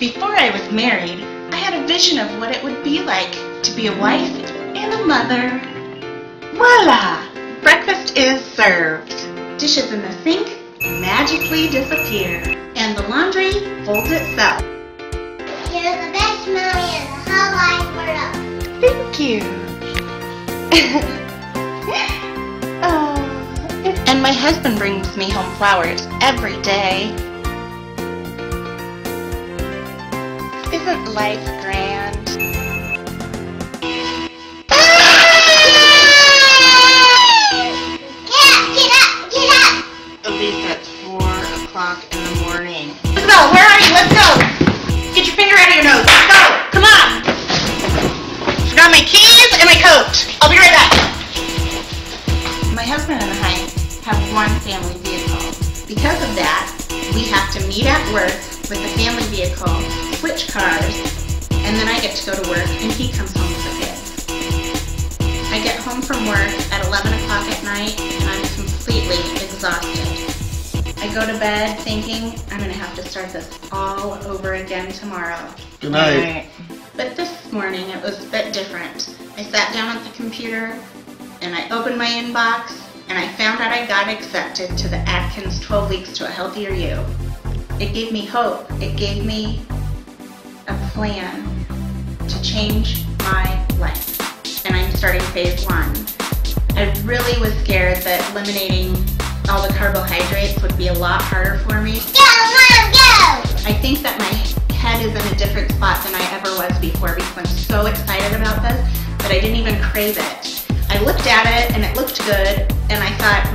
Before I was married, I had a vision of what it would be like to be a wife and a mother. Voila! Breakfast is served. Dishes in the sink magically disappear, and the laundry folds itself. You're the best mommy in the whole wide world. Thank you. And my husband brings me home flowers every day. Isn't life grand? Get up! At least that's 4 o'clock in the morning. Let's go! Where are you? Let's go! Get your finger out of your nose. Let's go! Come on! Forgot my keys and my coat. I'll be right back. My husband and I have one family vehicle. Because of that, we have to meet at work with the family vehicle, switch cars, and then I get to go to work and he comes home with the kids. I get home from work at 11 o'clock at night and I'm completely exhausted. I go to bed thinking I'm going to have to start this all over again tomorrow. Good night. But this morning it was a bit different. I sat down at the computer and I opened my inbox and I found out I got accepted to the Atkins 12 Weeks to a Healthier You. It gave me hope. It gave me a plan to change my life. And I'm starting phase 1. I really was scared that eliminating all the carbohydrates would be a lot harder for me. Go, Mom, go! I think that my head is in a different spot than I ever was before because I'm so excited about this that I didn't even crave it. I looked at it and it looked good and I thought,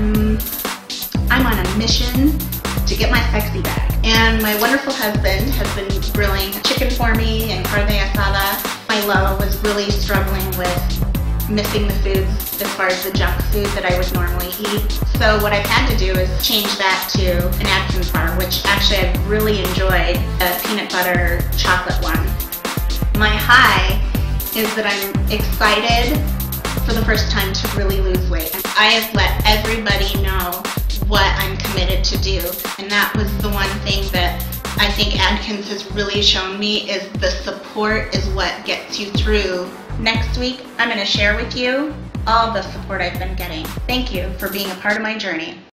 I'm on a mission to get my sexy back. And my wonderful husband has been grilling chicken for me and carne asada. My love was really struggling with missing the foods as far as the junk food that I would normally eat. So what I've had to do is change that to an Atkins bar, which actually I've really enjoyed, the peanut butter chocolate one. My high is that I'm excited for the first time to really lose weight. I have let everybody know what I'm committed to do, and that was the one thing that I think Atkins has really shown me is the support is what gets you through. Next week, I'm going to share with you all the support I've been getting. Thank you for being a part of my journey.